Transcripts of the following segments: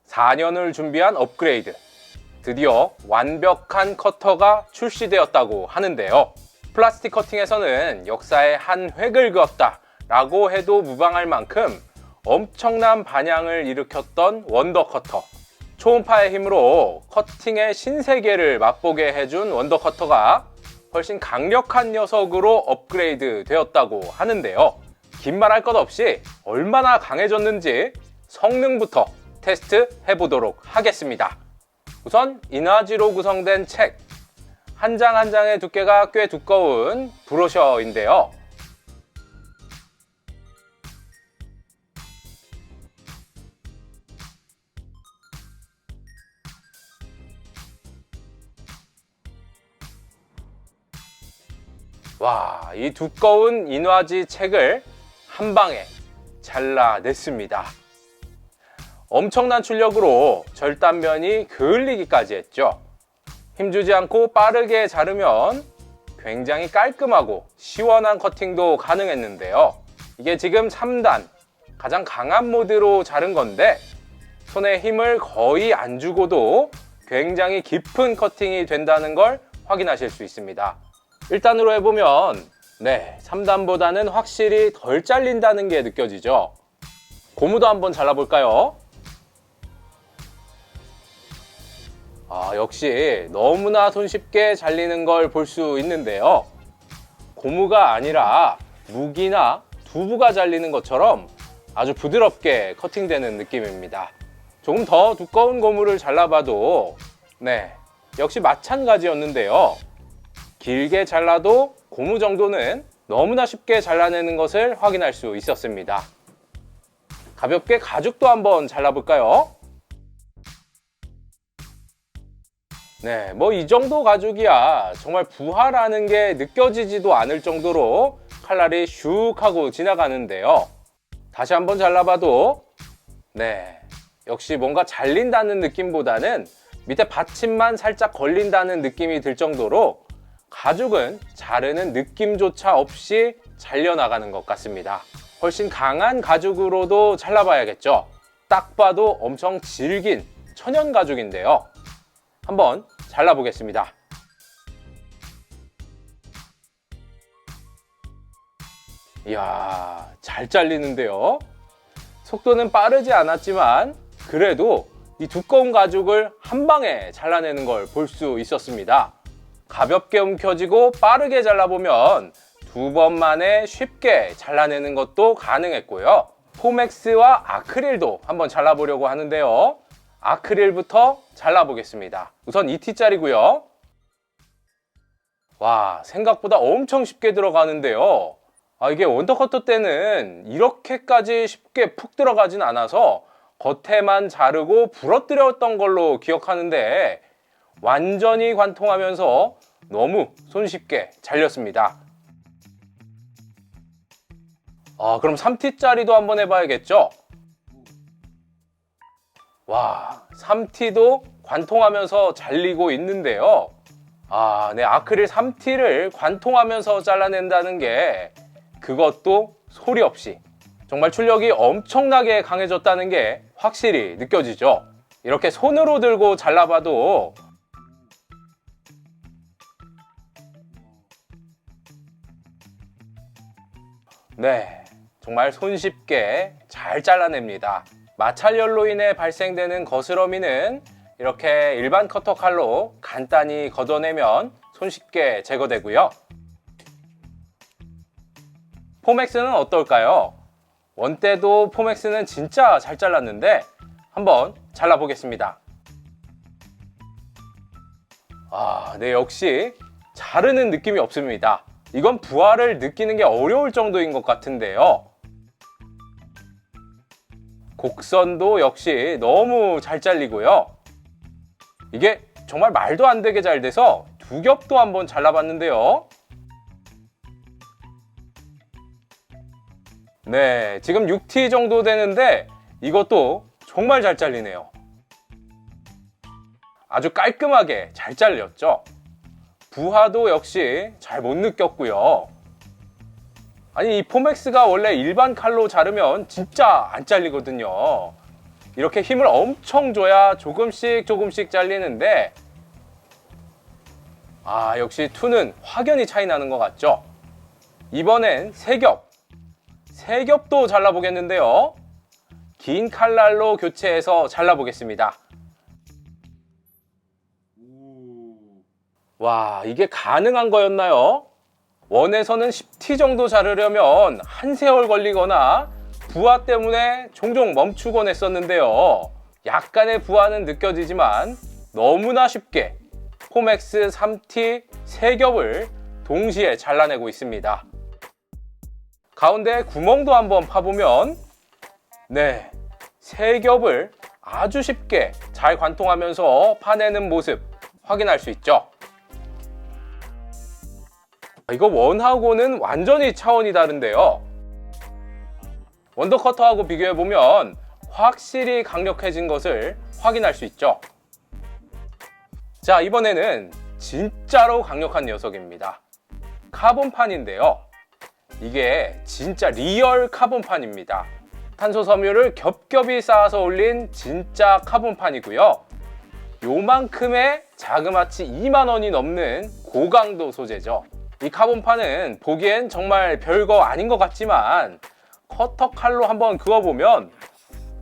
(4년을) 준비한 업그레이드, 드디어 완벽한 커터가 출시되었다고 하는데요. 플라스틱 커팅에서는 역사의 한 획을 그었다 라고 해도 무방할 만큼 엄청난 반향을 일으켰던 원더 커터. 초음파의 힘으로 커팅의 신세계를 맛보게 해준 원더 커터가 훨씬 강력한 녀석으로 업그레이드 되었다고 하는데요. 긴 말 할 것 없이 얼마나 강해졌는지 성능부터 테스트 해보도록 하겠습니다. 우선 인화지로 구성된 책, 한 장 한 장의 두께가 꽤 두꺼운 브로셔인데요. 와, 이 두꺼운 인화지 책을 한 방에 잘라냈습니다. 엄청난 출력으로 절단면이 그을리기까지 했죠. 힘주지 않고 빠르게 자르면 굉장히 깔끔하고 시원한 커팅도 가능했는데요. 이게 지금 3단, 가장 강한 모드로 자른 건데 손에 힘을 거의 안 주고도 굉장히 깊은 커팅이 된다는 걸 확인하실 수 있습니다. 1단으로 해보면 3단보다는 확실히 덜 잘린다는 게 느껴지죠. 고무도 한번 잘라볼까요? 역시 너무나 손쉽게 잘리는 걸 볼 수 있는데요. 고무가 아니라 무기나 두부가 잘리는 것처럼 아주 부드럽게 커팅되는 느낌입니다. 조금 더 두꺼운 고무를 잘라봐도 역시 마찬가지였는데요. 길게 잘라도 고무 정도는 너무나 쉽게 잘라내는 것을 확인할 수 있었습니다. 가볍게 가죽도 한번 잘라볼까요? 뭐 이 정도 가죽이야 정말 부하라는 게 느껴지지도 않을 정도로 칼날이 슉 하고 지나가는데요. 다시 한번 잘라봐도 역시 뭔가 잘린다는 느낌보다는 밑에 받침만 살짝 걸린다는 느낌이 들 정도로 가죽은 자르는 느낌조차 없이 잘려나가는 것 같습니다. 훨씬 강한 가죽으로도 잘라봐야겠죠. 딱 봐도 엄청 질긴 천연 가죽인데요. 한번 잘라보겠습니다. 이야, 잘 잘리는데요. 속도는 빠르지 않았지만 그래도 이 두꺼운 가죽을 한 방에 잘라내는 걸 볼 수 있었습니다. 가볍게 움켜쥐고 빠르게 잘라보면 2번 만에 쉽게 잘라내는 것도 가능했고요. 포맥스와 아크릴도 한번 잘라보려고 하는데요. 아크릴부터 잘라보겠습니다. 우선 2T짜리고요. 와, 생각보다 엄청 쉽게 들어가는데요. 이게 원더커터 때는 이렇게까지 쉽게 푹 들어가진 않아서 겉에만 자르고 부러뜨렸던 걸로 기억하는데 완전히 관통하면서 너무 손쉽게 잘렸습니다. 그럼 3T짜리도 한번 해봐야겠죠? 와, 3T도 관통하면서 잘리고 있는데요. 아크릴 3T를 관통하면서 잘라낸다는 게 그것도 소리 없이 정말 출력이 엄청나게 강해졌다는 게 확실히 느껴지죠. 이렇게 손으로 들고 잘라봐도 정말 손쉽게 잘 잘라냅니다. 마찰열로 인해 발생되는 거스러미는 이렇게 일반 커터 칼로 간단히 걷어내면 손쉽게 제거되고요. 포맥스는 어떨까요? 원때도 포맥스는 진짜 잘 잘랐는데 한번 잘라보겠습니다. 역시 자르는 느낌이 없습니다. 이건 부하를 느끼는 게 어려울 정도인 것 같은데요. 곡선도 역시 너무 잘 잘리고요. 이게 정말 말도 안 되게 잘 돼서 두 겹도 한번 잘라봤는데요. 지금 6T 정도 되는데 이것도 정말 잘 잘리네요. 아주 깔끔하게 잘 잘렸죠. 부하도 역시 잘 못 느꼈고요. 아니, 이 포맥스가 원래 일반 칼로 자르면 진짜 안 잘리거든요. 이렇게 힘을 엄청 줘야 조금씩 잘리는데, 역시 2는 확연히 차이 나는 것 같죠? 이번엔 3겹도 잘라보겠는데요. 긴 칼날로 교체해서 잘라보겠습니다. 와, 이게 가능한 거였나요? 원에서는 10T 정도 자르려면 한 세월 걸리거나 부하 때문에 종종 멈추곤 했었는데요. 약간의 부하는 느껴지지만 너무나 쉽게 포맥스 3T 3겹을 동시에 잘라내고 있습니다. 가운데 구멍도 한번 파보면, 네, 3겹을 아주 쉽게 잘 관통하면서 파내는 모습 확인할 수 있죠. 이거 원하고는 완전히 차원이 다른데요. 원더커터하고 비교해보면 확실히 강력해진 것을 확인할 수 있죠. 자, 이번에는 진짜로 강력한 녀석입니다. 카본판인데요. 이게 진짜 리얼 카본판입니다. 탄소 섬유를 겹겹이 쌓아서 올린 진짜 카본판이고요. 요만큼의 자그마치 2만 원이 넘는 고강도 소재죠. 이 카본판은 보기엔 정말 별거 아닌 것 같지만 커터 칼로 한번 그어보면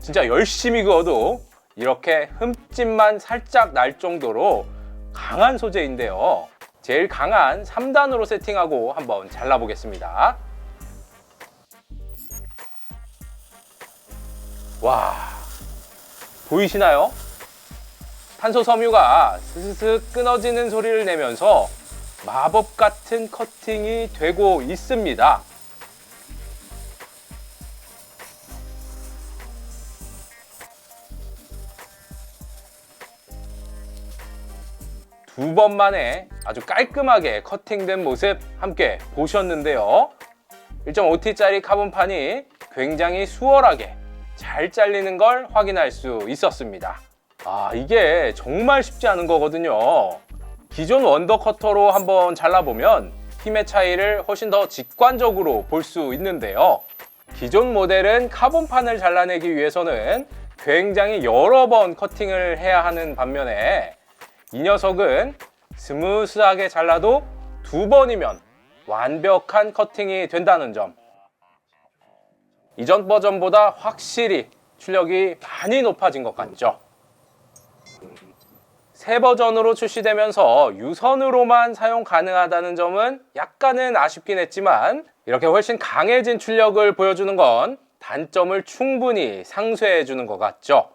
진짜 열심히 그어도 이렇게 흠집만 살짝 날 정도로 강한 소재인데요. 제일 강한 3단으로 세팅하고 한번 잘라보겠습니다. 와, 보이시나요? 탄소 섬유가 스스스 끊어지는 소리를 내면서 마법 같은 커팅이 되고 있습니다. 두 번 만에 아주 깔끔하게 커팅된 모습 함께 보셨는데요. 1.5T짜리 카본판이 굉장히 수월하게 잘 잘리는 걸 확인할 수 있었습니다. 이게 정말 쉽지 않은 거거든요. 기존 원더커터로 한번 잘라보면 힘의 차이를 훨씬 더 직관적으로 볼 수 있는데요. 기존 모델은 카본판을 잘라내기 위해서는 굉장히 여러 번 커팅을 해야 하는 반면에 이 녀석은 스무스하게 잘라도 2번이면 완벽한 커팅이 된다는 점, 이전 버전보다 확실히 출력이 많이 높아진 것 같죠. 새 버전으로 출시되면서 유선으로만 사용 가능하다는 점은 약간은 아쉽긴 했지만 이렇게 훨씬 강해진 출력을 보여주는 건 단점을 충분히 상쇄해 주는 것 같죠.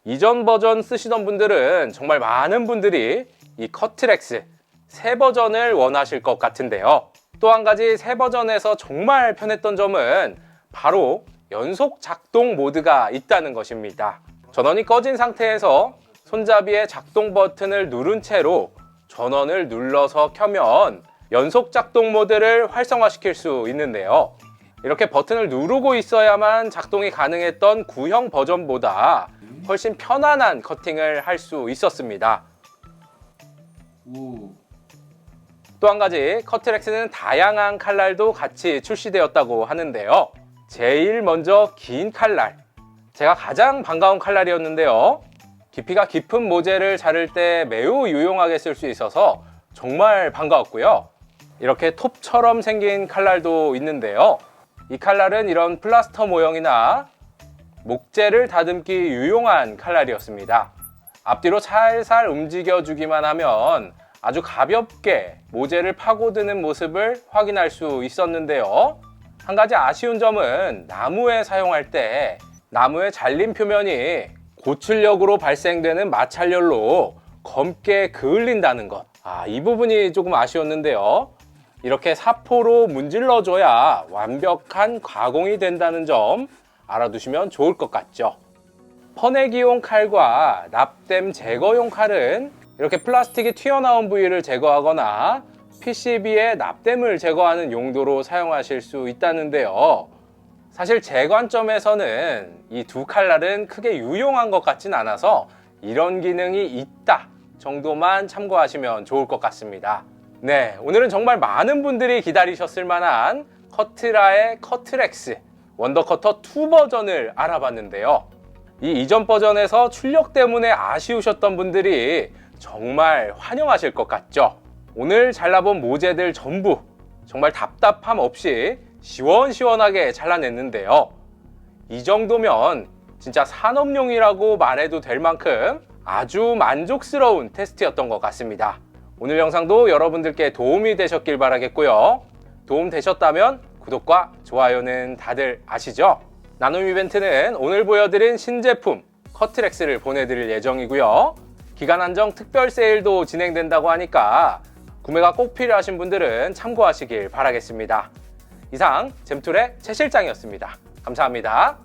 이전 버전 쓰시던 분들은 정말 많은 분들이 이 커트렉스 새 버전을 원하실 것 같은데요. 또 한 가지 새 버전에서 정말 편했던 점은 바로 연속 작동 모드가 있다는 것입니다. 전원이 꺼진 상태에서 손잡이의 작동 버튼을 누른 채로 전원을 눌러서 켜면 연속 작동 모드를 활성화시킬 수 있는데요. 이렇게 버튼을 누르고 있어야만 작동이 가능했던 구형 버전보다 훨씬 편안한 커팅을 할 수 있었습니다. 또 한 가지 커트렉스는 다양한 칼날도 같이 출시되었다고 하는데요. 제일 먼저 긴 칼날, 제가 가장 반가운 칼날이었는데요. 깊이가 깊은 모재를 자를 때 매우 유용하게 쓸 수 있어서 정말 반가웠고요. 이렇게 톱처럼 생긴 칼날도 있는데요. 이 칼날은 이런 플라스터 모형이나 목재를 다듬기 유용한 칼날이었습니다. 앞뒤로 살살 움직여주기만 하면 아주 가볍게 모재를 파고드는 모습을 확인할 수 있었는데요. 한 가지 아쉬운 점은 나무에 사용할 때 나무의 잘림 표면이 고출력으로 발생되는 마찰열로 검게 그을린다는 것. 이 부분이 조금 아쉬웠는데요. 이렇게 사포로 문질러줘야 완벽한 가공이 된다는 점 알아두시면 좋을 것 같죠. 퍼내기용 칼과 납땜 제거용 칼은 이렇게 플라스틱이 튀어나온 부위를 제거하거나 PCB에 납땜을 제거하는 용도로 사용하실 수 있다는데요. 사실 제 관점에서는 이 두 칼날은 크게 유용한 것 같진 않아서 이런 기능이 있다 정도만 참고하시면 좋을 것 같습니다. 네, 오늘은 정말 많은 분들이 기다리셨을 만한 커트라의 커트렉스 원더커터 2 버전을 알아봤는데요. 이 이전 버전에서 출력 때문에 아쉬우셨던 분들이 정말 환영하실 것 같죠? 오늘 잘라본 모재들 전부 정말 답답함 없이 시원시원하게 잘라냈는데요. 이 정도면 진짜 산업용이라고 말해도 될 만큼 아주 만족스러운 테스트였던 것 같습니다. 오늘 영상도 여러분들께 도움이 되셨길 바라겠고요. 도움 되셨다면 구독과 좋아요는 다들 아시죠? 나눔 이벤트는 오늘 보여드린 신제품 커트렉스를 보내드릴 예정이고요. 기간 한정 특별 세일도 진행된다고 하니까 구매가 꼭 필요하신 분들은 참고하시길 바라겠습니다. 이상 잼툴의 최 실장이었습니다. 감사합니다.